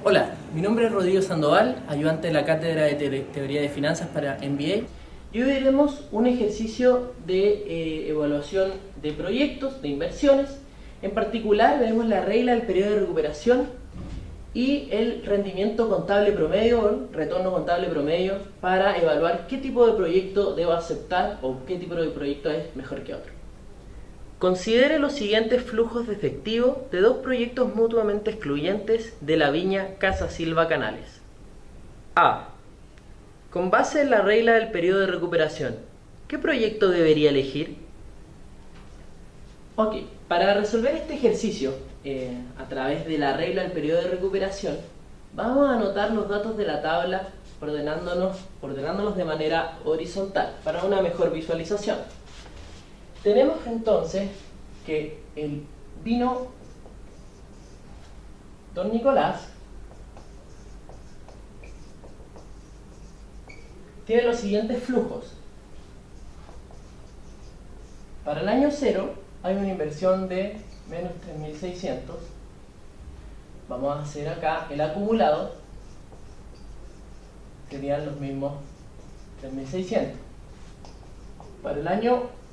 Hola, mi nombre es Rodrigo Sandoval, ayudante de la Cátedra de Teoría de Finanzas para MBA. Y hoy veremos un ejercicio de evaluación de proyectos, de inversiones. En particular, veremos la regla del periodo de recuperación y el rendimiento contable promedio o el retorno contable promedio para evaluar qué tipo de proyecto debo aceptar o qué tipo de proyecto es mejor que otro. Considere los siguientes flujos de efectivo de dos proyectos mutuamente excluyentes de la viña Casa Silva Canales. A. Con base en la regla del periodo de recuperación, ¿qué proyecto debería elegir? Ok, para resolver este ejercicio a través de la regla del periodo de recuperación, vamos a anotar los datos de la tabla ordenándolos de manera horizontal para una mejor visualización. Tenemos entonces que el vino Don Nicolás tiene los siguientes flujos. Para el año 0 hay una inversión de menos 3.600. Vamos a hacer acá el acumulado. Serían los mismos 3.600. Para el año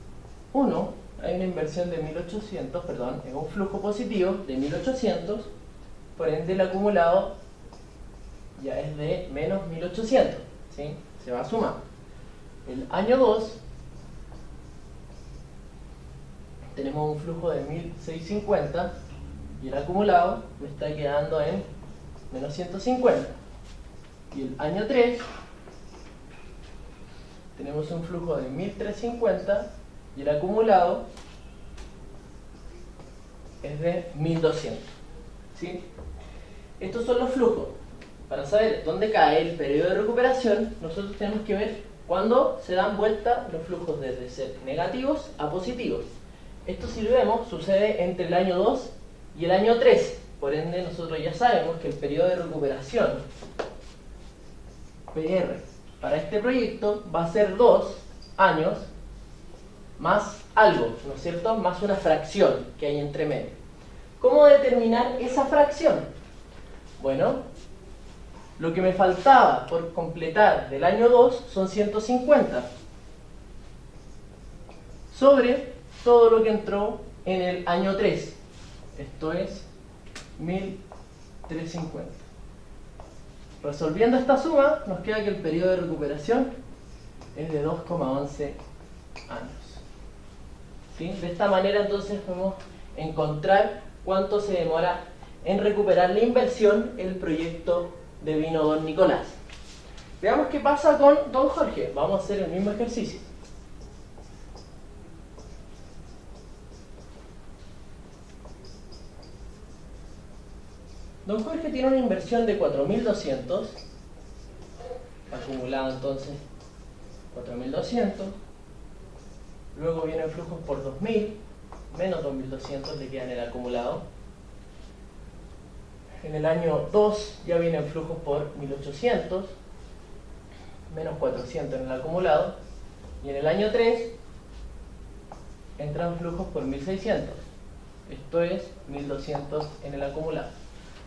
1 hay una inversión de 1.800, perdón, es un flujo positivo de 1.800, por ende el acumulado ya es de menos 1.800, ¿sí? Se va a sumar. El año 2 tenemos un flujo de 1.650 y el acumulado me está quedando en menos 150. Y el año 3 tenemos un flujo de 1.350 y el acumulado es de 1.200, ¿sí? Estos son los flujos. Para saber dónde cae el periodo de recuperación, nosotros tenemos que ver cuándo se dan vuelta los flujos desde ser negativos a positivos. Esto, si lo vemos, sucede entre el año 2 y el año 3. Por ende, nosotros ya sabemos que el periodo de recuperación PR para este proyecto va a ser 2 años más algo, ¿no es cierto? Más una fracción que hay entre medio. ¿Cómo determinar esa fracción? Bueno, lo que me faltaba por completar del año 2 son 150 sobre todo lo que entró en el año 3. Esto es 1.350. Resolviendo esta suma, nos queda que el periodo de recuperación es de 2,11 años. ¿Sí? De esta manera entonces podemos encontrar cuánto se demora en recuperar la inversión el proyecto de vino Don Nicolás. Veamos qué pasa con Don Jorge. Vamos a hacer el mismo ejercicio. Don Jorge tiene una inversión de 4.200, acumulado entonces 4.200. Luego vienen flujos por 2.000, menos 2.200 le quedan en el acumulado. En el año 2 ya vienen flujos por 1.800, menos 400 en el acumulado. Y en el año 3 entran flujos por 1.600. Esto es 1.200 en el acumulado.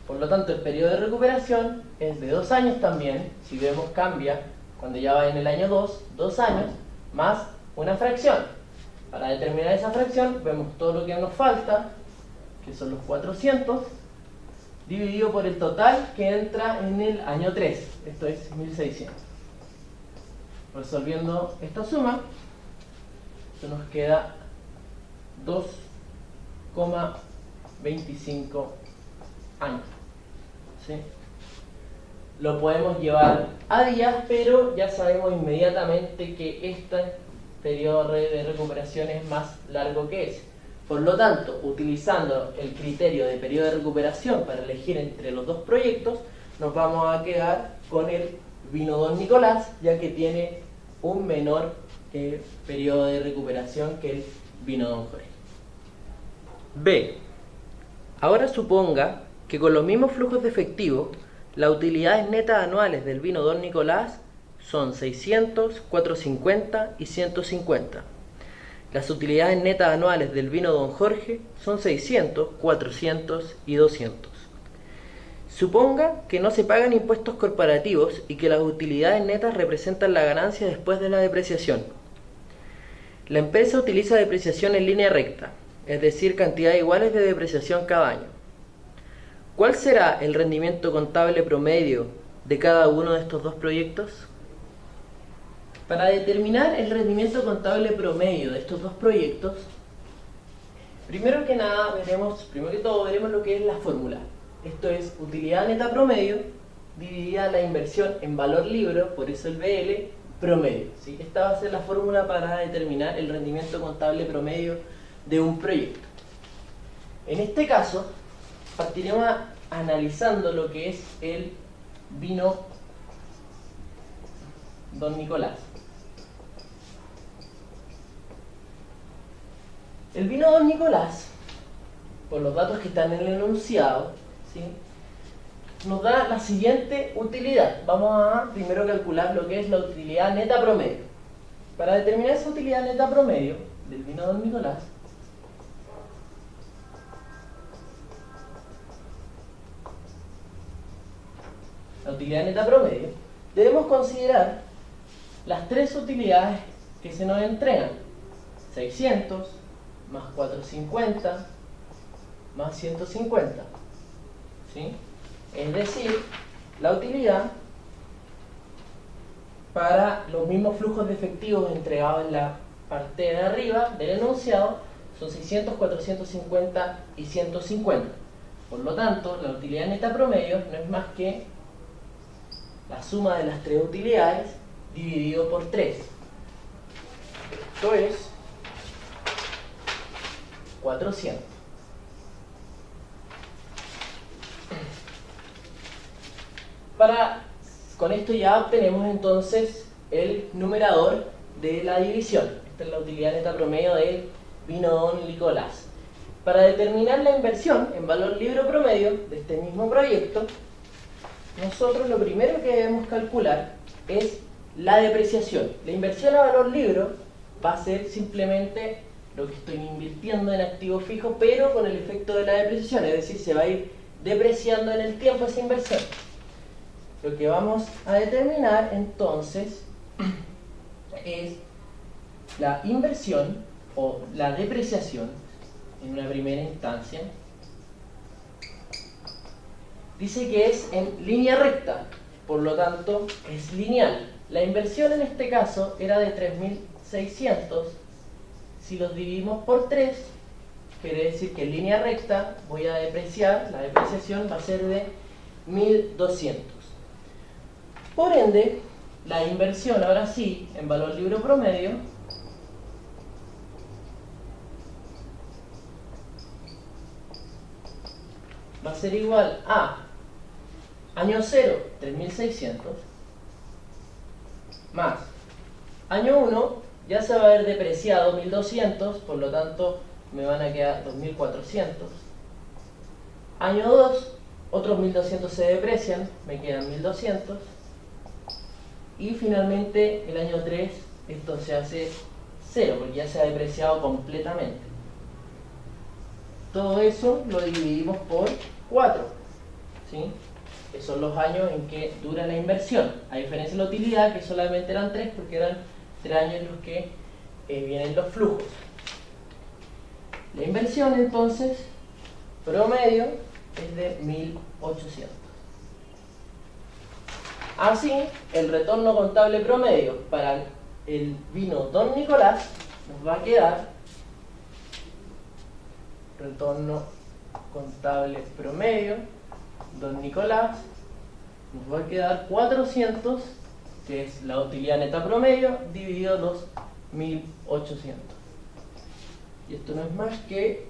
Por lo tanto, el periodo de recuperación es de 2 años también. Si vemos, cambia cuando ya va en el año 2 años, más una fracción. Para determinar esa fracción, vemos todo lo que nos falta, que son los 400, dividido por el total que entra en el año 3. Esto es 1.600. Resolviendo esta suma, esto nos queda 2,25 años. ¿Sí? Lo podemos llevar a días, pero ya sabemos inmediatamente que este periodo de recuperación es más largo que ese. Por lo tanto, utilizando el criterio de periodo de recuperación para elegir entre los dos proyectos, nos vamos a quedar con el vino Don Nicolás, ya que tiene un menor periodo de recuperación que el vino Don Jorge. B. Ahora suponga que con los mismos flujos de efectivo, las utilidades netas anuales del vino Don Nicolás son 600, 450 y 150. Las utilidades netas anuales del vino Don Jorge son 600, 400 y 200. Suponga que no se pagan impuestos corporativos y que las utilidades netas representan la ganancia después de la depreciación. La empresa utiliza depreciación en línea recta, es decir, cantidades iguales de depreciación cada año. ¿Cuál será el rendimiento contable promedio de cada uno de estos dos proyectos? Para determinar el rendimiento contable promedio de estos dos proyectos, primero que todo veremos lo que es la fórmula. Esto es utilidad neta promedio dividida la inversión en valor libro, por eso el BL, promedio. ¿Sí? Esta va a ser la fórmula para determinar el rendimiento contable promedio de un proyecto. En este caso, partiremos analizando lo que es el vino Don Nicolás. El vino Don Nicolás, por los datos que están en el enunciado, ¿sí?, nos da la siguiente utilidad. Vamos a primero calcular lo que es la utilidad neta promedio. Para determinar esa utilidad neta promedio del vino Don Nicolás, la utilidad neta promedio, debemos considerar las tres utilidades que se nos entregan: 600 más 450 más 150, ¿sí? Es decir, la utilidad para los mismos flujos de efectivos entregados en la parte de arriba del enunciado son 600, 450 y 150. Por lo tanto, la utilidad neta promedio no es más que la suma de las tres utilidades dividido por 3. Esto es 400. Con esto ya obtenemos entonces el numerador de la división. Esta es la utilidad neta promedio del vino Don Nicolás. Para determinar la inversión en valor libro promedio de este mismo proyecto, nosotros lo primero que debemos calcular es la depreciación. La inversión a valor libro va a ser simplemente lo que estoy invirtiendo en activos fijos, pero con el efecto de la depreciación, es decir, se va a ir depreciando en el tiempo esa inversión. Lo que vamos a determinar entonces es la inversión o la depreciación en una primera instancia. Dice que es en línea recta, por lo tanto es lineal. La inversión en este caso era de 3.600. Si los dividimos por 3, quiere decir que en línea recta voy a depreciar, la depreciación va a ser de 1.200. Por ende, la inversión ahora sí, en valor libro promedio, va a ser igual a año 0, 3.600, más año 1, ya se va a haber depreciado 1.200, por lo tanto me van a quedar 2.400. Año 2, otros 1.200 se deprecian, me quedan 1.200. Y finalmente el año 3, esto se hace 0, porque ya se ha depreciado completamente. Todo eso lo dividimos por 4, ¿sí? Que son los años en que dura la inversión, a diferencia de la utilidad, que solamente eran 3, porque eran 3 años en los que vienen los flujos. La inversión entonces promedio es de 1.800. Así, el retorno contable promedio para el vino Don Nicolás nos va a quedar, retorno contable promedio Don Nicolás, nos va a quedar 400, que es la utilidad neta promedio, dividido los 1.800. Y esto no es más que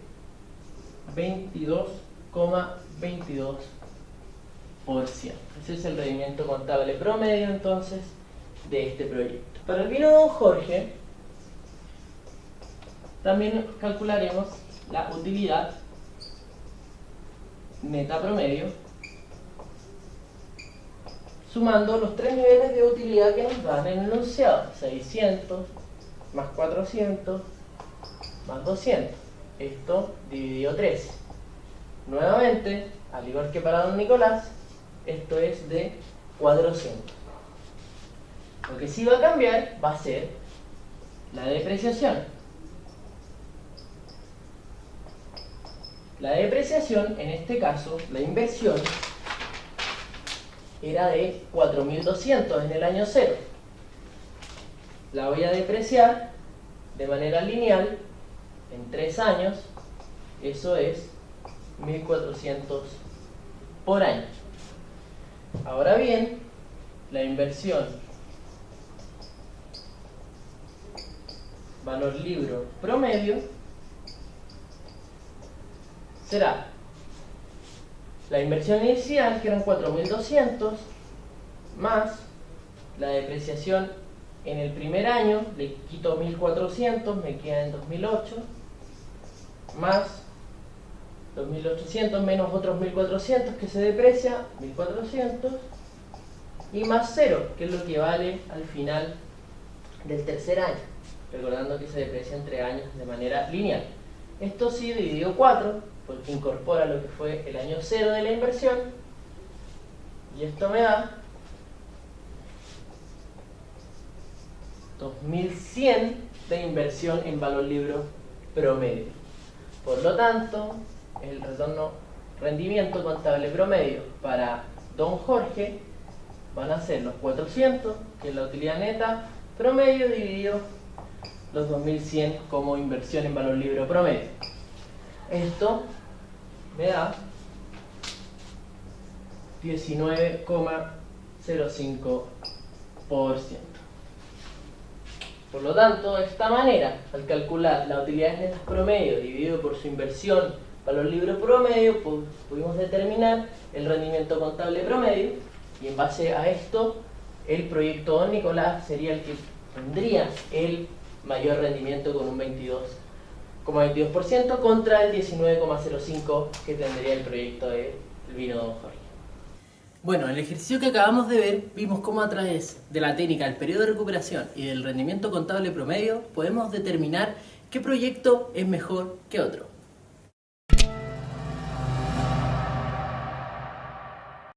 22,22%. Ese es el rendimiento contable promedio entonces de este proyecto. Para el vino Don Jorge también calcularemos la utilidad neta promedio sumando los tres niveles de utilidad que nos dan en el enunciado: 600 más 400 más 200. Esto dividido 3. Nuevamente, al igual que para don Nicolás, esto es de 400. Lo que sí va a cambiar va a ser la depreciación. La depreciación, en este caso, la inversión, era de 4.200 en el año 0. La voy a depreciar de manera lineal en 3 años, eso es 1.400 por año. Ahora bien, la inversión valor libro promedio será la inversión inicial, que eran 4.200, más la depreciación en el primer año, le quito 1.400, me queda en 2008, más 2.800 menos otros 1.400 que se deprecia, 1.400, y más 0, que es lo que vale al final del tercer año, recordando que se deprecia entre años de manera lineal. Esto sí dividido 4, porque incorpora lo que fue el año 0 de la inversión, y esto me da 2.100 de inversión en valor libro promedio. Por lo tanto, el rendimiento contable promedio para don Jorge van a ser los 400, que es la utilidad neta promedio, dividido los 2.100 como inversión en valor libro promedio. Esto me da 19,05%. Por lo tanto, de esta manera, al calcular las utilidades netas promedio dividido por su inversión valor libro promedio, pudimos determinar el rendimiento contable promedio, y en base a esto, el proyecto don Nicolás sería el que tendría el mayor rendimiento con un 22,22% contra el 19,05% que tendría el proyecto del vino don Jorge. Bueno, en el ejercicio que acabamos de ver, vimos cómo a través de la técnica del periodo de recuperación y del rendimiento contable promedio podemos determinar qué proyecto es mejor que otro.